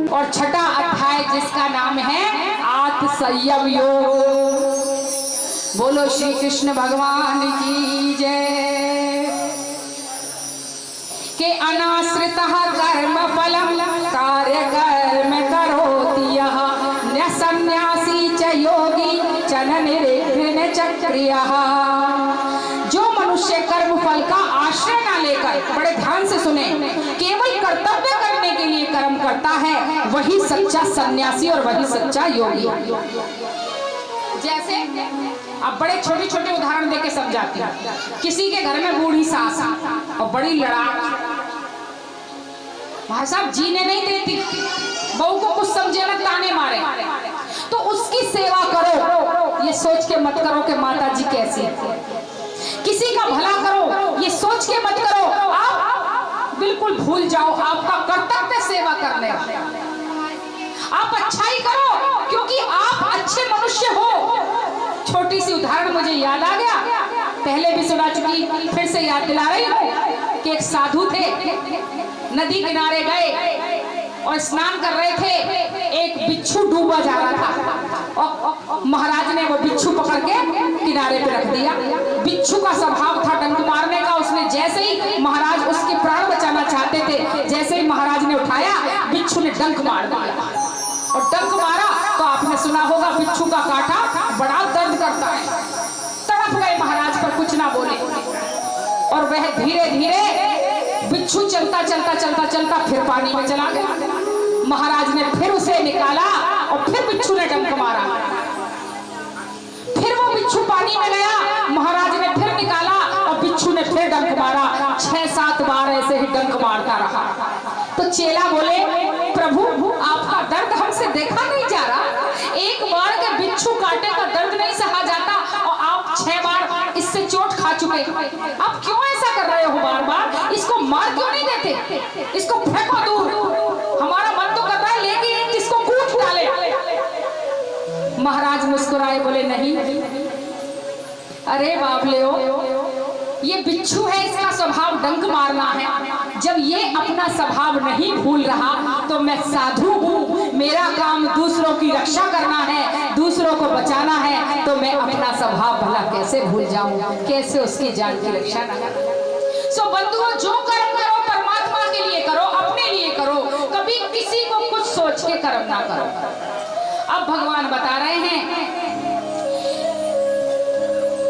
और छठा अध्याय जिसका नाम है आत्म संयम योग। बोलो श्री कृष्ण भगवान की जय। के अनाश्रितः कर्म फलम कार्य कर्म करोति यः न्यसन्न्यासी च योगी चन निर्विघ्न चक्रियः। जो मनुष्य कर्म फल का आश्रय न लेकर, बड़े ध्यान से सुने, केवल कर्तव्य करने के लिए कर्म करता है, वही सच्चा सन्यासी और वही सच्चा योगी। जैसे अब बड़े छोटे छोटे उदाहरण देके समझाती हूँ। किसी के घर में बूढ़ी सास और बड़ी लड़ाक, भाई साहब जीने नहीं देती, बहू को कुछ समझे ना ताने मारे, तो उसकी सेवा करो ये सोच के मत करो कि माता जी कैसी। किसी का भला करो ये सोच के मत करो, आप बिल्कुल भूल जाओ आपका कर्तव्य सेवा करने का। आप अच्छाई करो क्योंकि आप अच्छे मनुष्य हो। छोटी सी उदाहरण मुझे याद आ गया, पहले भी सुना चुकी, फिर से याद दिला रही हूँ कि एक साधु थे, नदी किनारे गए और स्नान कर रहे थे। एक बिच्छू डूबा जा रहा था और महाराज ने वो बिच्छू पकड़ के किनारे पे रख दिया। बिच्छू का स्वभाव था डंक मारने का। उसने जैसे ही महाराज उसके प्राण बचाना चाहते थे, जैसे ही महाराज ने उठाया, बिच्छू ने डंक मार दिया। और डंक मारा तो आपने सुना होगा बिच्छू का कांटा बड़ा दर्द करता है। तड़प गए महाराज पर, कुछ ना बोले, और वह धीरे धीरे बिच्छू चलता चलता चलता चलता फिर पानी में चला गया। महाराज ने फिर उसे निकाला और फिर बिच्छू ने डंक मारा। फिर वो बिच्छू पानी में गया, महाराज ने फिर निकाला और बिच्छू ने फिर डंक मारा। 6-7 बार ऐसे ही डंक मारता रहा। तो चेला बोले, प्रभु आपका दर्द हमसे देखा नहीं जा रहा। एक बार के बिच्छू काटे का दर्द नहीं सहा जाता और आप 6 बार इससे चोट खा चुके, आप क्यों ऐसा कर रहे हो बार बार? इसको मार क्यों नहीं देते? इसको फेंको दूर। हमारा मन तो कर रहा है लेकिन इसको कूट डाले। महाराज मुस्कुराए, बोले नहीं, अरे बाबले ये बिच्छू है, इसका स्वभाव डंक मारना है। जब ये अपना स्वभाव नहीं भूल रहा तो मैं साधु हूँ, मेरा काम दूसरों की रक्षा करना है, दूसरों को बचाना है, तो मैं अपना स्वभाव भला कैसे भूल जाऊं, कैसे उसकी जान की रक्षा न करूं। सो बंधुओं, जो कर्म करो परमात्मा के लिए करो, अपने लिए करो, कभी किसी को कुछ सोच के कर्म ना करो। अब भगवान बता रहे हैं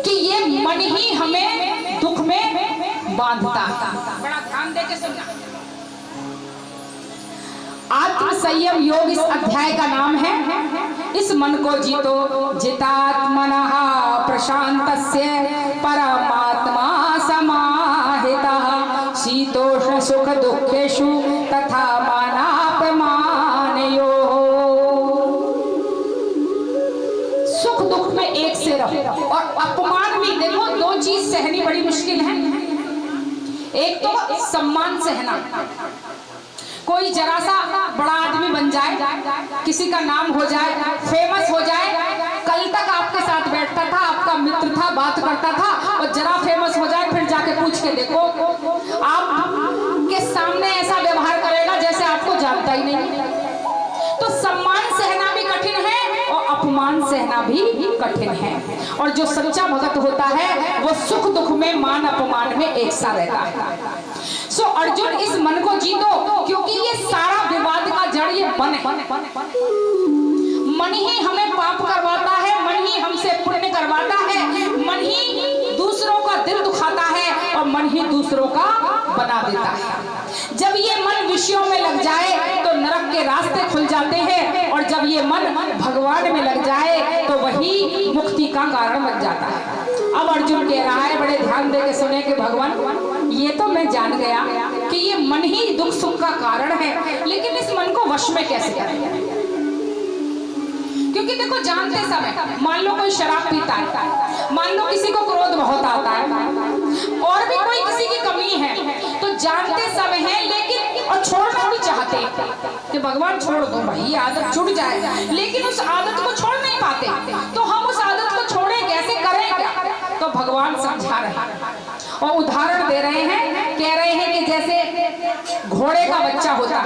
कि ये मन ही हमें दुख में बांधता है। बड़ा ध्यान देके सुनना। आत्म संयम योग इस अध्याय का नाम है। इस मन को जीतो, जितात्मनः प्रशांतस्य परमात्मा समाहितः शीतोष्ण सुख दुखेषु तथा मानापमानयोः। सुख दुख में एक से रहो और अपमान भी। देखो, 2 चीज सहनी बड़ी मुश्किल है। एक तो सम्मान सहना, कोई जरा सा बड़ा आदमी बन जाए, किसी का नाम हो जाए, फेमस हो जाए, कल तक आपके साथ बैठता था, आपका मित्र था, बात करता था, और जरा फेमस हो जाए, फिर जाके पूछ के देखो, आपके सामने ऐसा व्यवहार करेगा जैसे आपको जानता ही नहीं। तो सम्मान सहना भी कठिन है और अपमान सहना भी कठिन है। और जो सच्चा भगत होता है वो सुख दुख में, मान अपमान में एक सा रहता है। सो अर्जुन, इस मन को जीतो, क्योंकि ये सारा विवाद का जड़ ये मन है। मन ही हमें पाप करवाता है, मन ही हमसे पुण्य करवाता है, मन ही दूसरों का दिल दुखाता है और मन ही दूसरों का बना देता है। जब ये मन विषयों में लग जाए तो नरक के रास्ते खुल जाते हैं, और जब ये मन भगवान में लग जाए तो वही मुक्ति का कारण बन जाता है। अब अर्जुन कह रहा है, बड़े ध्यान देके सुने कि भगवान, ये तो मैं जान गया कि ये मन ही दुख सुख का कारण है, लेकिन इस मन को वश में कैसे करें? क्योंकि देखो, जानते समय, मान लो कोई शराब पीता है, मान लो किसी को क्रोध बहुत आता है, और भी कोई किसी की कमी है, तो जानते समय है लेकिन और छोड़ना भी चाहते कि भगवान छोड़ दो भाई, आदत छूट जाए, लेकिन उस आदत को छोड़ नहीं पाते। तो हम उस आदत को छोड़े कैसे, करें क्या? तो भगवान समझा रहे हैं और उदाहरण दे रहे हैं। कह रहे हैं कि जैसे घोड़े का बच्चा होता है,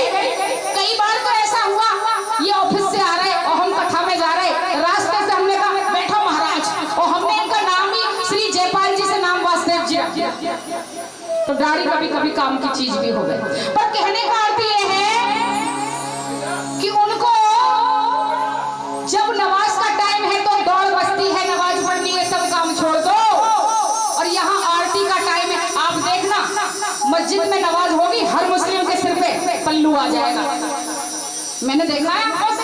गाड़ी कभी कभी काम की चीज भी हो गई। पर कहने का अर्थ यह है कि उनको जब नमाज का टाइम है तो दौड़ बजती है, नमाज पढ़नी है, सब काम छोड़ दो। और यहाँ आरती का टाइम है, आप देखना मस्जिद में नमाज होगी, हर मुस्लिम के सिर पे पल्लू आ जाएगा, मैंने देखा है आंखों से।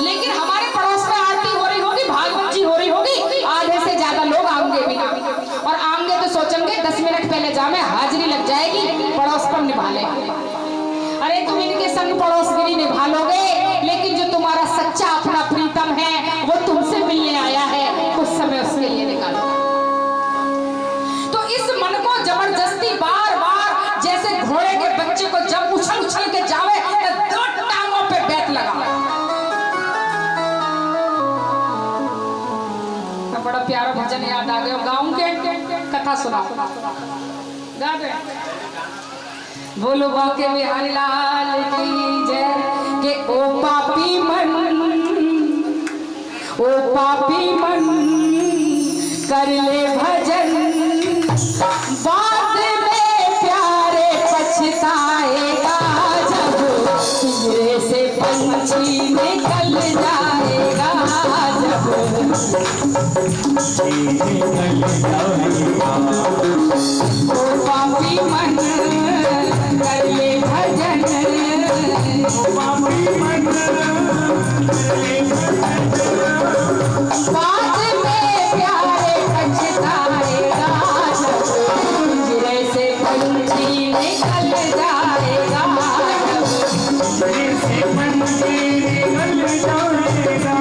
लेकिन हमारे पड़ोस में आरती हो रही होगी, भागवत जी हो रही होगी, आधे से ज्यादा लोग आएंगे भी नहीं, और आएंगे तो सोचेंगे 10 मिनट पहले जामे, हाजिरी लग जाएगी, पड़ोस पर निभा लेंगे। अरे तुम इनके संग पड़ोसगिरी निभा लोगे, लेकिन जो तुम्हारा सच्चा अपना प्रीतम है वो तुमसे मिलने आया है, कुछ समय उसके लिए निकालो। तो इस मन को जबरदस्ती बार बार, जैसे घोड़े के बच्चे को जब उछल उछल के जावे तो 2 टांगों पे बैत लगा। बड़ा प्यारा भजन याद आ गया, गाँव के कथा सुनाओ, गा दे। बोलो बाके बिहारी लाल की जय। के ओ पापी मन कर ले भजन, बाद में प्यारे पछताएगा, जब पिंजरे से पंछी निकल जाएगा, जब ओ पापी मन कर ले भजन, बाद में प्यारे पछताएगा, जब पिंजरे से पंछी निकल जाएगा, पिंजरे से पंछी निकल जाएगा।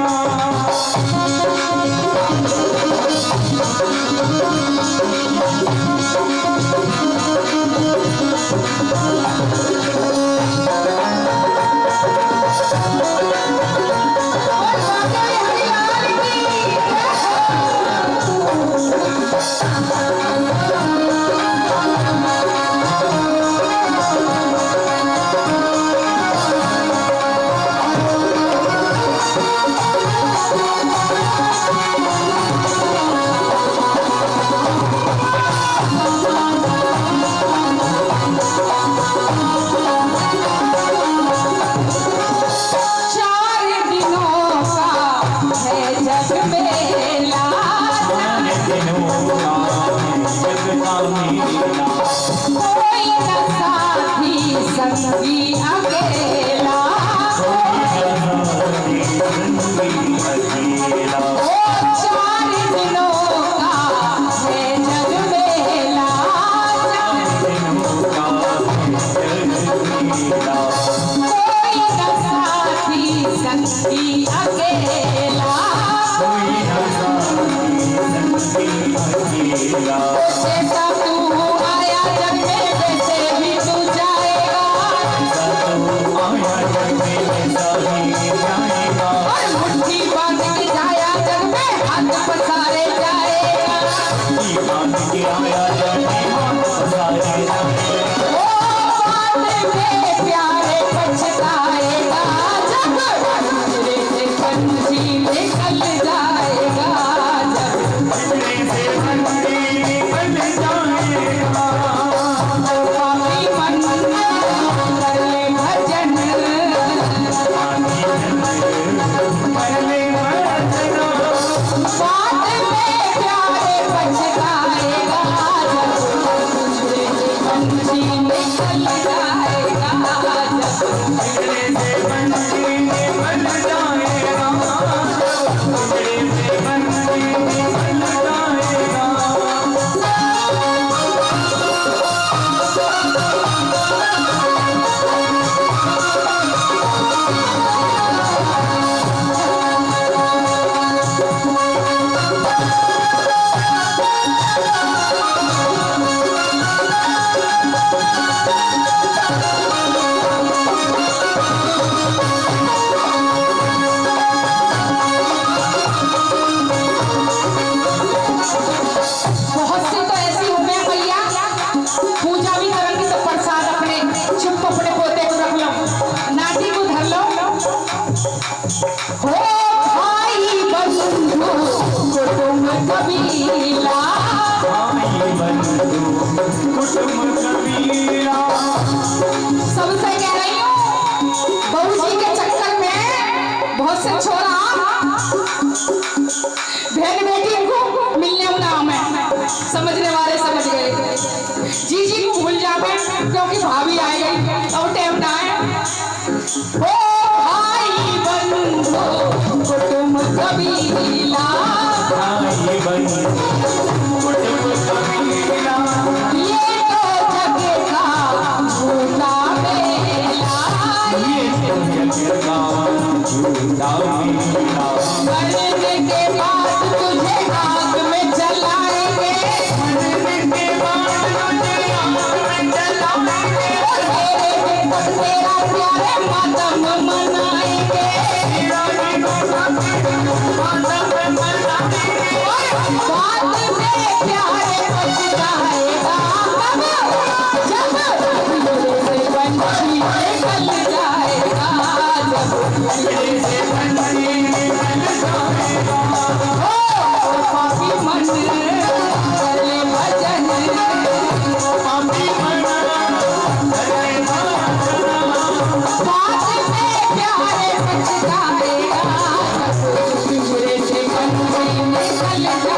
कबीला मातम मनाएंगे, बाद में प्यारे बच जाएगा, जब पिंजरे से पंछी निकल जाएगा, जब पिंजरे से पंछी निकल जाएगा। ओ पापी मन करे भजन, पापी मन करे भजन, बाद में प्यारे बच जाएगा, जब पिंजरे से पंछी निकल जाएगा,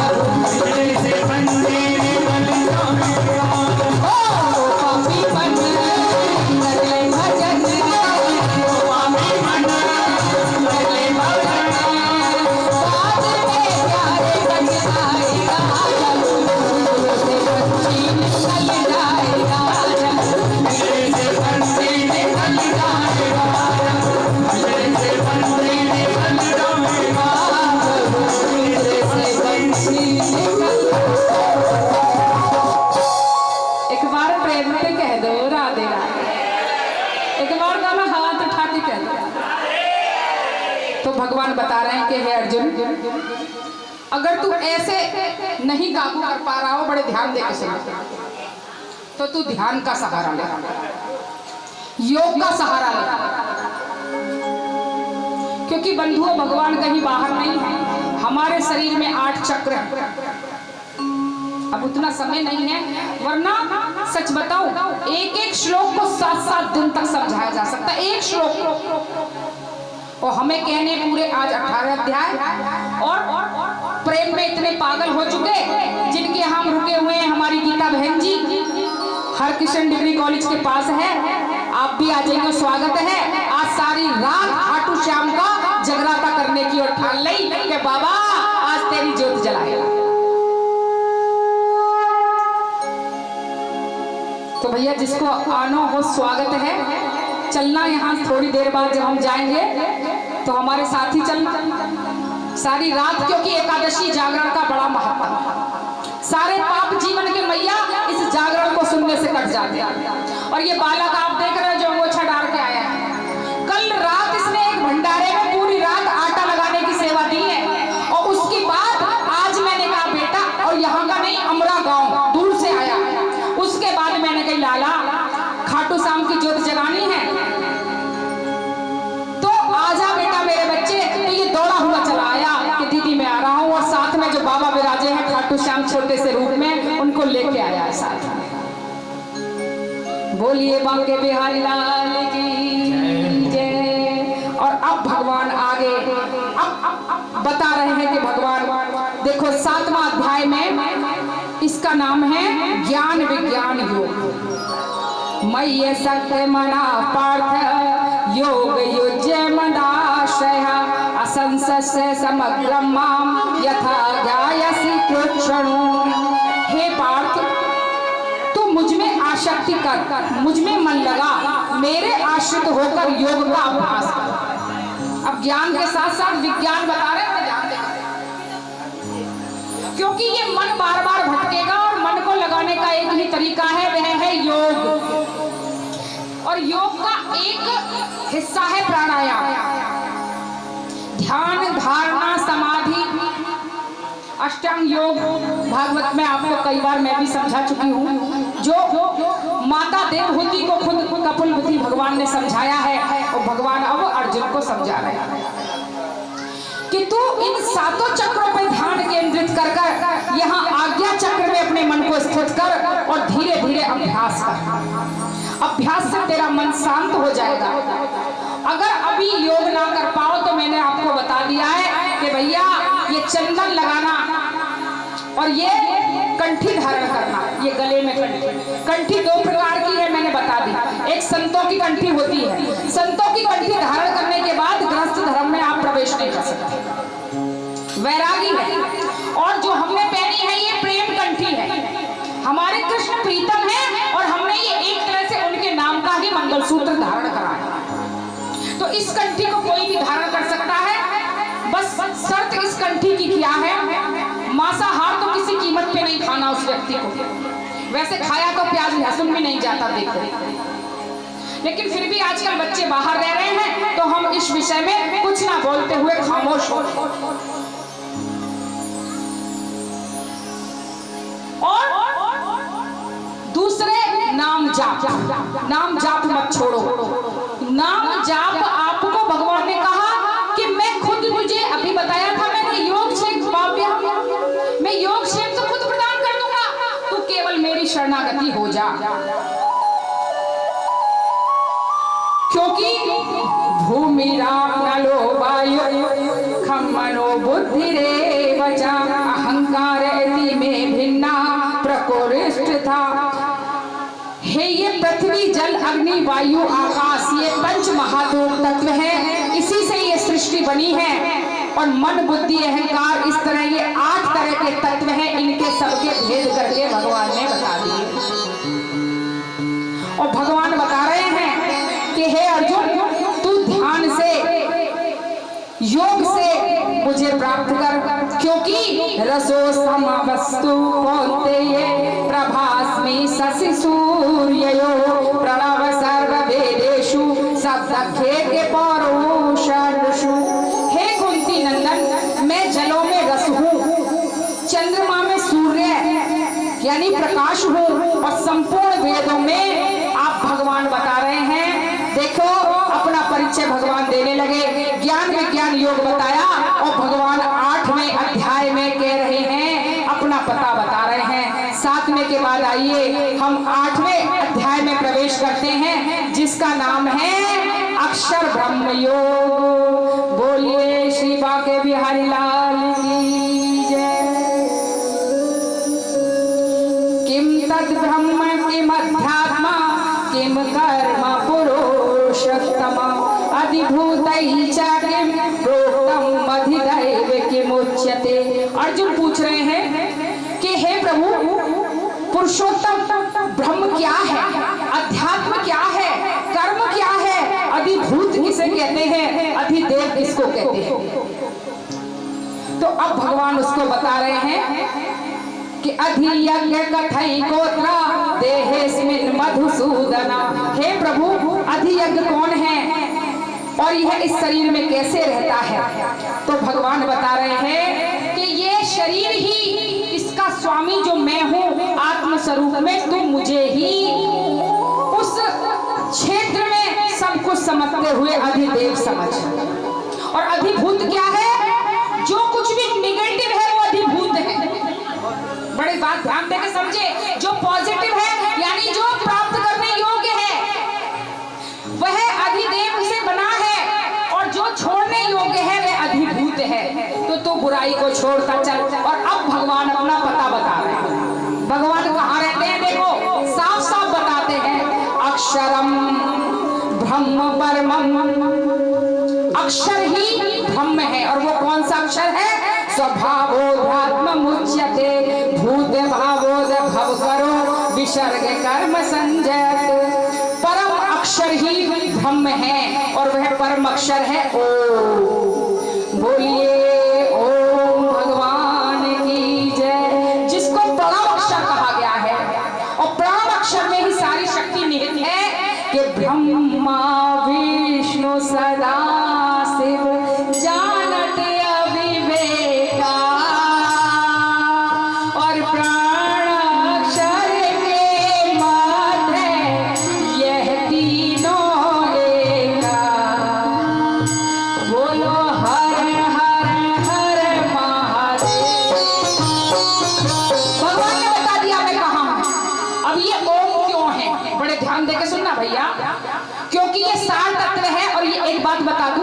जब पिंजरे से पंछी निकल जाएगा। भगवान बता रहे हैं कि हे अर्जुन, अगर तू ऐसे नहीं काबू कर पा रहा हो, बड़े ध्यान देकर सुन, तो तू ध्यान का सहारा ले, योग का सहारा ले, क्योंकि बंधुओं भगवान कहीं बाहर नहीं है। हमारे शरीर में 8 चक्र हैं। अब उतना समय नहीं है, वरना सच बताऊं एक एक श्लोक को 7-7 दिन तक समझाया जा सकता है, एक श्लोक को। और हमें कहने पूरे आज 18 अध्याय, और प्रेम में इतने पागल हो चुके जिनके हम रुके हुए हैं। हमारी गीता बहन जी हरकिशन डिग्री कॉलेज के पास है, आप भी आ जाइए, स्वागत है। आज सारी रात खाटू श्याम का जगराता करने की और ठान ली कि बाबा आज तेरी ज्योत जलाएगा। तो भैया जिसको आना हो स्वागत है, चलना यहाँ थोड़ी देर बाद जब हम जाएंगे तो हमारे साथ ही चलना सारी रात, क्योंकि एकादशी जागरण का बड़ा महत्व है। सारे पाप जीवन के मैया इस जागरण को सुनने से कट जाते हैं। और ये बालक आप देख रहे हो जो अंगोछा डाल के आया है, कल रात इसने एक भंडारे में पूरी रात आटा लगाने की सेवा दी है। और उसके बाद आज मैंने कहा बेटा, और यहाँ का नहीं अमरा गांव दूर से आया, उसके बाद मैंने कही लाला खाटू श्याम की ज्योत जगानी है तो आजा बेटा मेरे बच्चे। तो ये दौड़ा हुआ चला आया कि दीदी मैं आ रहा हूँ, और साथ में जो बाबा विराजे हैं खाटू श्याम छोटे से रूप में, उनको लेके आया है साथ में। बोलिए बांके बिहारी लाल की जय। और अब भगवान आगे अब बता रहे हैं कि भगवान देखो 7वां अध्याय में, इसका नाम है ज्ञान विज्ञान योग। मय्य सत्य मना पार्थ योग युज्य मदाशय असंशय समग्रम माम यथा ज्ञायसि कृच्छणु। हे पार्थ, शक्ति कर, मुझ में मन लगा, मेरे आश्रित होकर योग का अभ्यास कर। अब ज्ञान के साथ साथ विज्ञान बता रहे हैं, ध्यान देगा, क्योंकि ये मन बार बार भटकेगा और मन को लगाने का एक ही तरीका है, वह है योग। और योग का एक हिस्सा है प्राणायाम, ध्यान, धारणा, समाधि, अष्टांग योग। भागवत में आपको कई बार मैं भी समझा चुकी हूँ। जो माता देवहूति को खुद कपिल बुद्धि भगवान ने समझाया है, और भगवान अब अर्जुन को समझा रहे हैं कि तू इन सातों चक्रों पर ध्यान केंद्रित कर कर यहाँ आज्ञा चक्र में अपने मन को स्थित कर और धीरे धीरे अभ्यास कर। अभ्यास से तेरा मन शांत हो जाएगा। अगर अभी योग ना कर पाओ तो मैंने आपको बता दिया है कि भैया ये चंदन लगाना और ये कंठी धारण करना, ये गले में कंठी दो प्रकार की है, मैंने बता दी। एक संतों की कंठी होती है, संतों की कंठी धारण करने के बाद गृहस्थ धर्म में आप प्रवेश नहीं कर सकते, वैरागी है। और जो हमने पहनी है ये प्रेम कंठी है, हमारे कृष्ण प्रीतम है और हमने ये एक तरह से उनके नाम का ही मंगलसूत्र धारण करा है। तो इस कंठी को कोई भी धारण कर सकता है, बस शर्त इस कंठी की क्या है, मांसाहार तो किसी कीमत पे नहीं खाना उस व्यक्ति को। वैसे खाया तो प्याज लहसुन भी नहीं जाता देखो, लेकिन फिर भी आजकल बच्चे बाहर रह रहे हैं तो हम इस विषय में कुछ ना बोलते हुए खामोश हो। और दूसरे नाम जाप, नाम जाप मत छोड़ो। नाम जाप आपको भगवान ने कहा कि मैं खुद, मुझे अभी बताया था मैंने, योग क्षेम पाव्या, मैं योग क्षेम तो खुद प्रदान कर दूंगा, तू केवल मेरी शरणागति हो जा। क्योंकि भूमि राम नलो वायु खमनो बुद्धि रे वचा, अहंकार इति में भिन्ना प्रकोष्ठ था। हे ये पृथ्वी, जल, अग्नि, वायु, आकाश, ये पंच महाभूत तत्व है, इसी से ये सृष्टि बनी है। और मन, बुद्धि, अहंकार, इस तरह ये 8 तरह के तत्व हैं, इनके सबके भेद करके भगवान ने बता दिए। और भगवान बता रहे हैं कि हे अर्जुन, तू ध्यान से, योग से मुझे प्राप्त कर, क्योंकि रसो समवस्तु कौन्तेय प्रभास्मि शशि सूर्ययो प्रणव सर्व वेदेषु शब्दखे पौरुषु। हे कुंती नंदन, मैं जलों में रस हूँ, चंद्रमा में सूर्य यानी प्रकाश हूँ, और संपूर्ण वेदों में आप भगवान बता रहे हैं। देखो अपना परिचय भगवान देने लगे, ज्ञान विज्ञान योग बताया और भगवान 8वें अध्याय में कह रहे हैं, अपना पता बता रहे हैं। 7वें के बाद आइए हम 8वें अध्याय में प्रवेश करते हैं, जिसका नाम है अक्षर ब्रह्म योग। बोलिए श्री बांके बिहारी लाल की जय। किम तद ब्रह्म किम अध्यात्मा किम कर्म पुरुषोत्तम अधिभूतैः च किम प्रोक्तम अधिदैव किमुच्यते। अर्जुन पूछ रहे हैं कि हे प्रभु, पुरुषोत्तम ब्रह्म क्या है, अध्यात्म क्या है, कर्म क्या है, अधिभूत किसे कहते हैं, अधिदेव किसको कहते हैं। तो अब भगवान उसको बता रहे हैं कि अधियज्ञ कथई गोत्र देहेस्मिन् मधुसूदना। हे प्रभु, अधियज्ञ कौन है और यह इस शरीर में कैसे रहता है। तो भगवान बता रहे हैं कि ये शरीर ही इसका स्वामी जो मैं हूँ आत्म स्वरूप में, तुम मुझे ही उस क्षेत्र में सब कुछ समझते हुए अधिदेव समझ। और अधिभूत क्या है, जो कुछ भी निगेटिव है वो अधिभूत है। बड़ी बात ध्यान देकर समझे, जो पॉजिटिव है यानी जो प्राप्त करने योग्य है वह अधिदेव से बना है, और जो छोड़ने योग्य है वह अधिभूत है। तो तू बुराई को छोड़ता चल। और अब भगवान अपना पता बता रहे हैं। भगवान कहाँ रहते हैं, देखो साफ साफ बताते हैं, अक्षरम ब्रह्म परमम। अक्षर ही ब्रह्म है, और वो कौन सा अक्षर है, स्वभावोधात्म मुच्यते भूत भावोद भव करो विसर्ग कर्म संग अक्षर है ओम। बोलिए ओम भगवान की जय। जिसको प्रणव अक्षर कहा गया है, और प्रणव अक्षर में ही सारी शक्ति निहित है कि ब्रह्मा विष्णु सदा शिव जानत अविवेका, और प्राण अक्षर के मध्य यह तीनों एका। बोलो हर हर हर महादेव। भगवान ने बता दिया मैं कहा हूं। अब ये ओम क्यों है, बड़े ध्यान देके सुनना भैया, क्योंकि ये सार तत्व है। और ये एक बात बता दूं,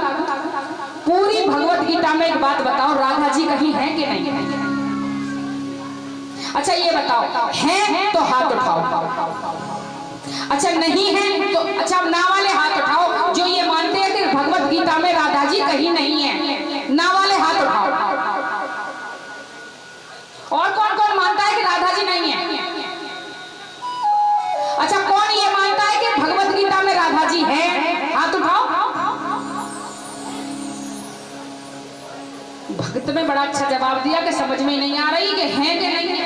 पूरी भगवत गीता में एक बात बताओ, राधा जी कहीं है कि नहीं है? अच्छा ये बताओ, है तो हाथ उठाओ। अच्छा नहीं है तो अच्छा ना वाले हाथ उठाओ जो ये मानते हैं कि भगवत गीता में राधा जी कहीं नहीं है। ना वाले हाथ उठाओ। और कौन कौन मानता है कि राधा जी नहीं है? अच्छा कौन ये मानता है कि भगवत गीता में राधा जी है? हाथ उठाओ। भक्त में बड़ा अच्छा जवाब दिया कि समझ में नहीं आ रही कि है कि नहीं है।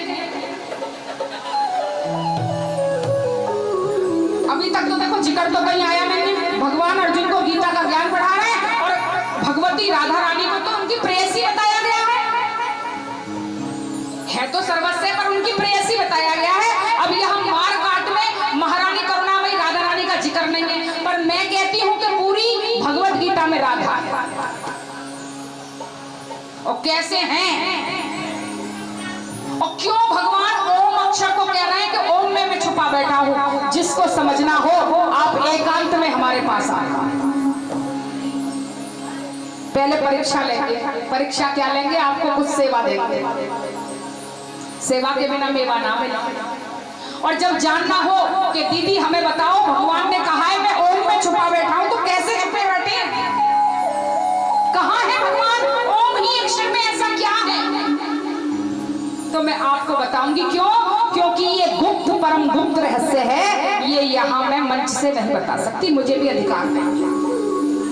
अभी तक तो देखो जिक्र तो कहीं आया नहीं। भगवान अर्जुन को गीता का ज्ञान पढ़ा रहे हैं और भगवती राधा रानी को तो उनकी प्रेयसी बताया गया है तो सर्वस्व पर उनकी प्रेयसी बताया गया है। अब यहाँ मार काट में महारानी करुणामयी राधा रानी का जिक्र नहीं है, पर मैं कहती हूँ कि पूरी भगवत गीता में राधा है। और कैसे हैं और क्यों भगवान ओम अक्षर को कह रहे हैं कि ओम में मैं छुपा बैठा हूं। जिसको समझना हो आप एकांत में हमारे पास आए। पहले परीक्षा लेंगे। परीक्षा क्या लेंगे? आपको कुछ सेवा देंगे। सेवा के बिना मेवा ना मिले। और जब जानना हो कि दीदी हमें बताओ भगवान ने कहा है मैं ओम में छुपा बैठा हूं, तो कैसे छुपे बैठे हैं? कहां है भगवान? ओम ही अक्षर में ऐसा क्या है? तो मैं आपको बताऊंगी क्यों। क्योंकि ये गुप्त परम गुप्त रहस्य है। ये यहाँ मैं मंच से नहीं बता सकती, मुझे भी अधिकार नहीं।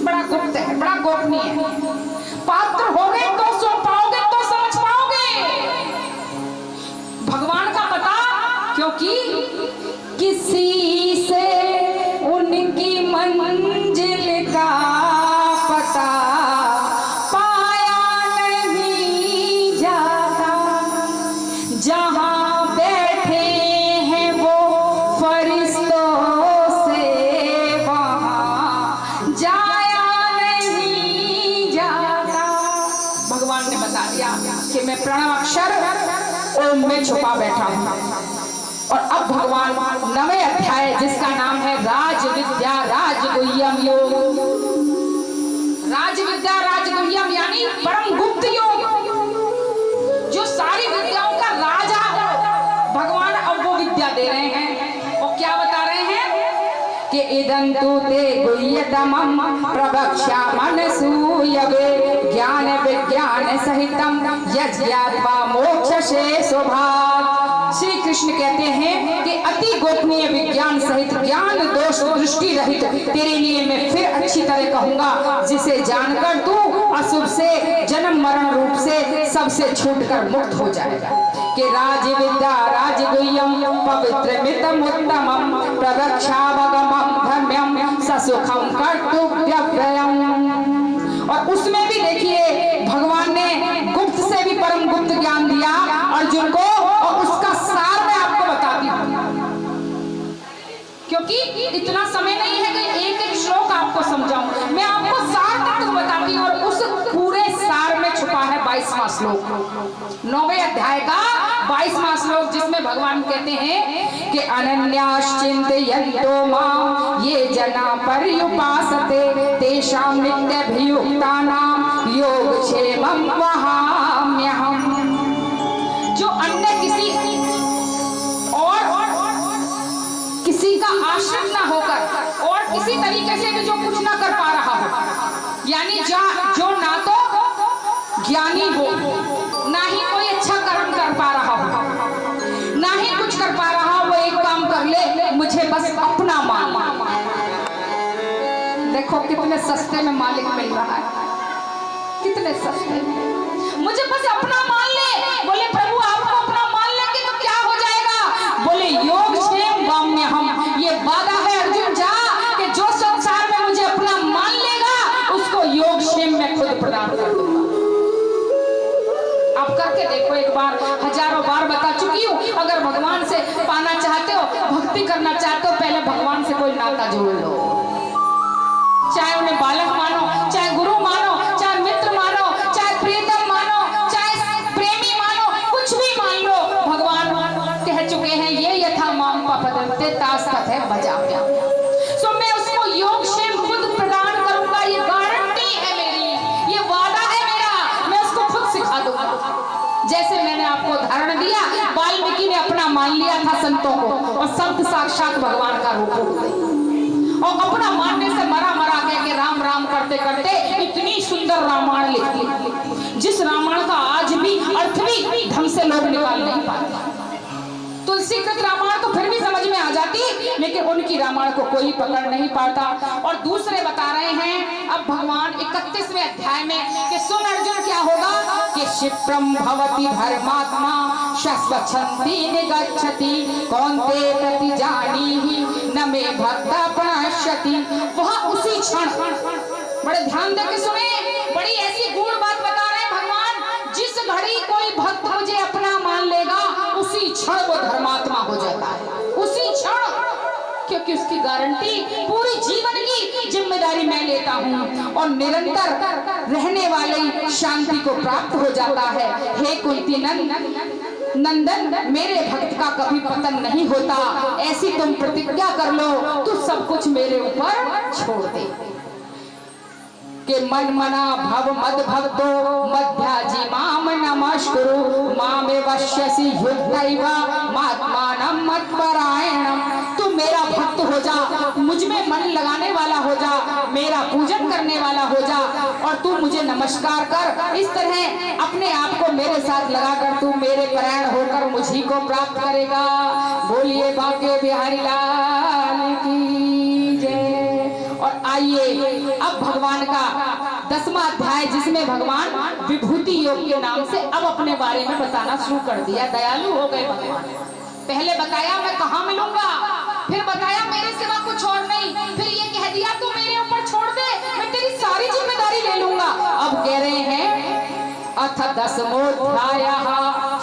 बड़ा गुप्त है, बड़ा गोपनीय है। पात्र होगे तो सुन पाओगे, तो समझ पाओगे भगवान का पता। क्योंकि किसी से उनकी मंजिल का पता जहां बैठे हैं वो फरिश्तों से वहां जाया नहीं जाता। भगवान ने बता दिया कि मैं प्रणव अक्षर ओम में छुपा बैठा हूं। और अब भगवान 9वें अध्याय जिसका नाम है राज विद्या राजगुह्यम योग। राज विद्या राजगुह्यम यानी परम गुप्त योग, जो सारी विद्याओं का राजा हो, भगवान अब वो विद्या दे रहे हैं। और क्या बता रहे हैं कि इदं तु ते गुह्यतमं प्रवक्ष्यामनसूयवे ज्ञान विज्ञान सहितम यज्ञात्वा मोक्षसे स्वभाव। श्री कृष्ण कहते हैं कि अति गोपनीय विज्ञान सहित ज्ञान दोष दृष्टि रहित तेरे लिए मैं फिर अच्छी तरह कहूंगा, जिसे जानकर तू अशुभ से जन्म मरण रूप से सबसे छूटकर मुक्त हो जाएगा। कि राज विद्या राजगुह्यम पवित्र मितम उत्तमम प्रवक्ष्यावगमं धर्म्यम ससुखम कर्तव्यव्ययम। और उसमें भी देखिए भगवान ने गुप्त से भी परम गुप्त ज्ञान दिया अर्जुन को, और उसका सार मैं आपको बताती हूँ। क्योंकि इतना समय नहीं है कि एक एक श्लोक आपको समझाऊं, मैं आपको सार तत्व बताती हूँ। और उस पूरे सार में छुपा है 22वां श्लोक, 9वें अध्याय का 22वां श्लोक, जिसमें भगवान कहते हैं कि अनन्याश्चिन्तयन्तो मां ये जना पर्युपासते तेषां नित्यभियुक्तानां योगक्षेमं वहाम्यहम्। जो अन्य किसी का आश्रित ना होकर और किसी तरीके से भी जो कुछ ना कर पा रहा हो, यानी जो ना तो ज्ञानी हो, ना ही कोई अच्छा कर्म कर पा रहा हो, ना ही कुछ कर पा रहा हो, वो एक काम कर ले, मुझे बस अपना मान। देखो कितने सस्ते में मालिक मिल रहा है, कितने सस्ते में। मुझे बस अपना मान ले। बोले प्रभु आपको अपना मान लेंगे तो क्या हो जाएगा? बोले योग क्षेम वाम्य हम, ये वादा है अर्जुन जा कि जो संसार में मुझे अपना मान लेगा उसको योग क्षेम में खुद प्रदान कर दूंगा। आप करके देखो एक बार, हजारों बार बता चुकी हूँ। अगर भगवान से पाना चाहते हो, भक्ति करना चाहते हो, पहले भगवान से कोई नाता जोड़ लो। चाहे उन्हें बालक मानो, चाहे गुरु मानो, चाहे मित्र मानो, चाहे प्रियतम मानो, चाहे प्रेमी मानो, कुछ भी मान लो। भगवान कह चुके हैं ये यथा माम पपदन्ते तास तथैव भजाम्यहम्। सो मैं उसको योग क्षेम खुद प्रदान करूंगा, ये गारंटी है मेरी, ये वादा है मेरा। मैं उसको खुद सिखा दूंगा। जैसे मैंने आपको उदाहरण दिया, वाल्मीकि ने अपना मान लिया था संतों को, और संत साक्षात भगवान का रूप हो गए, और अपना मानने से मरा मरा कह के राम राम करते करते इतनी सुंदर रामायण लिख ली, जिस रामायण का आज भी अर्थ भी ढंग से लोग निकाल नहीं पाते। तुलसीकृत रामायण तो फिर भी समझ में आ जाती, लेकिन उनकी रामायण को कोई पकड़ नहीं पाता। और दूसरे बता रहे हैं अब भगवान 31वें अध्याय में कि सुन अर्जुन क्या होगा कि क्षिप्रम भवति धर्मात्मा शश्वच्छन्ति निगच्छति कौन्ते प्रति जानीहि न मे भक्ता प्रणश्यति। वह उसी क्षण, बड़े ध्यान देकर सुने, बड़ी ऐसी गूढ़ बात बता रहे हैं भगवान, जिस घड़ी कोई भक्त मुझे अपना मान लेगा उसी क्षण वो धर्मात्मा हो जाता है, उसी क्षण। क्योंकि उसकी गारंटी पूरी जीवन की जिम्मेदारी मैं लेता हूँ, और निरंतर रहने वाली शांति को प्राप्त हो जाता है। हे कुंती नंदन, मेरे भक्त का कभी पतन नहीं होता, ऐसी तुम प्रतिज्ञा कर लो, तू सब कुछ मेरे ऊपर छोड़ दे। के मन मना भव मद भक्तो मध्याजी माम नमस्कुरु मामे वश्यसि युद्धैवा मात्मानं मत्परायणम। तू मेरा भक्त हो जा, मुझ में मन लगाने वाला हो जा, मेरा पूजन करने वाला हो जा, और तू मुझे नमस्कार कर। इस तरह अपने आप को मेरे साथ लगाकर तू मेरे परायण होकर मुझी को प्राप्त करेगा। बोलिए बांके बिहारी लाल की जय। और आइए अब भगवान का 10वां अध्याय, जिसमें भगवान विभूति योग के नाम से अब अपने बारे में बताना शुरू कर दिया। दयालु हो गए भगवान। पहले बताया मैं कहाँ मिलूंगा, फिर बताया मेरे सिवा कुछ और नहीं, फिर ये कह दिया तू मेरे ऊपर छोड़ दे, मैं तेरी सारी जिम्मेदारी ले लूंगा। अब कह रहे हैं अथ 10मोऽध्यायः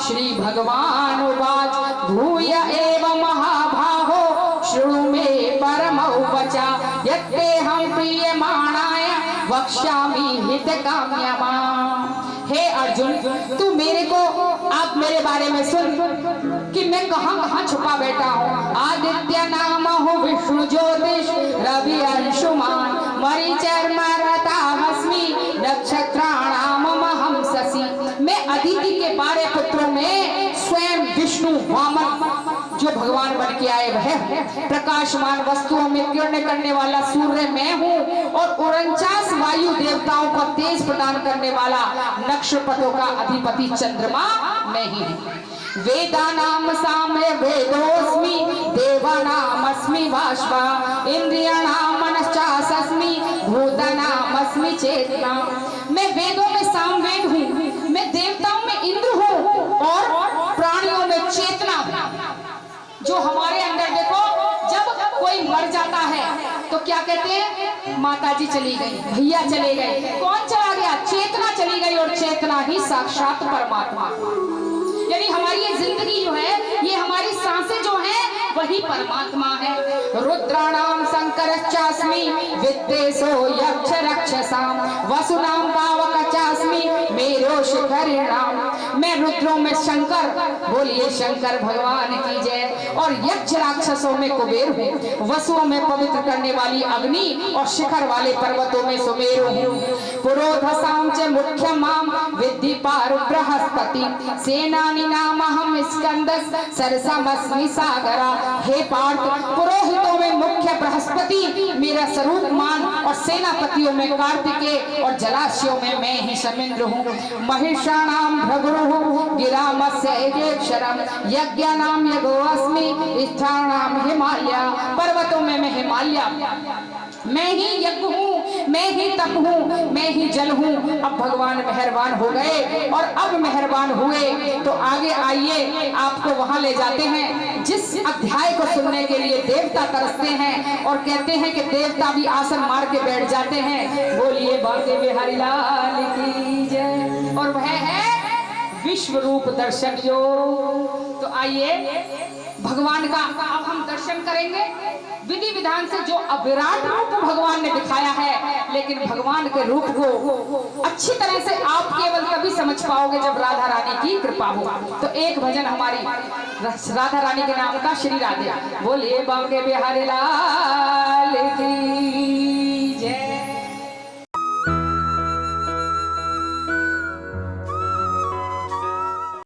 श्री भगवान उवाच भूय एव महाभाहो शृणु मे परमौ वचा यत्तेऽहं प्रीयमाणाय वक्ष्यामि हितकाम्यमाम्। हे अर्जुन, तू मेरे को आप मेरे बारे में सुन कि मैं कहाँ कहाँ छुपा बैठा हूँ। आदित्य नाम हूँ विष्णु ज्योतिष रवि अंशुमान मरीचर्मरतामस्मि नक्षत्राणाम महं शशि। मैं अदिति के 12 पुत्रों में स्वयं विष्णु वामन जो भगवान बन के आए वह, प्रकाशमान वस्तुओं में किरण करने वाला सूर्य मैं हूँ, और 49 वायु देवताओं को तेज प्रदान करने वाला नक्षत्रपथों का अधिपति चंद्रमा मैं ही हूँ। वेदानाम साम्य वेदोस्मि देवानामस्मि भाष्वा इंद्रियाणाम मनश्चास्मि भूतानामस्मि चेतना। मैं वेदों में सामवेद हूँ, मैं देवताओं में इंद्र हूँ, और प्राणियों में चेतना हूँ। जो हमारे अंदर देखो, जब कोई मर जाता है तो क्या कहते हैं, माता जी चली गई, भैया चले गए, कौन चला गया, चेतना चली गई, और चेतना ही साक्षात परमात्मा। यानी हमारी ये जिंदगी जो है, ये हमारी सांसें जो हैं वही परमात्मा है। रुद्राणाम शंकरश्चास्मि विद्वेषो यक्ष रक्षसाम वसुनाम पावकश्चास्मि मेरो शिखरिणाम। मैं रुद्रों में शंकर, बोलिए शंकर भगवान की जय, और यक्ष राक्षसों में कुबेर हूँ, वसुओं में पवित्र करने वाली अग्नि, और शिखर वाले पर्वतों में सुमेरु हूँ। पुरोधसाम च मुख्य माम विद्धि पारु बृहस्पति सेनानी नाम हम स्कंदस सरसमस्मि सागरा। हे पार्थ, पुरोहितों में मुख्य बृहस्पति मेरा स्वरूप मान, और सेनापतियों में कार्तिकेय, और जलाशयों में मैं ही समिंद्र हूँ। महिषाणाम भृगुरु गिरामस्येक्षरम यज्ञानाम यगोऽस्मि स्थानाम हिमालय। पर्वतों में मैं हिमालय, मैं ही यज्ञ हूँ, मैं ही तप हूँ, मैं ही जल हूँ। अब भगवान मेहरबान हो गए और अब मेहरबान हुए तो आगे आइए, आपको वहां ले जाते हैं जिस अध्याय को सुनने के लिए देवता तरसते हैं और कहते हैं कि देवता भी आसन मार के बैठ जाते हैं। बोलिए बांके बिहारी लाल की जय। और वह है विश्व रूप दर्शन योग। तो आइए भगवान का अब हम दर्शन करेंगे विधि विधान से। जो अविराट रूप भगवान ने दिखाया है, लेकिन भगवान के रूप को अच्छी तरह से आप केवल तभी समझ पाओगे जब राधा रानी की कृपा हो। तो एक भजन हमारी राधा रानी के नाम का, श्री राधे। बोलिए बांके बिहारी लाल की।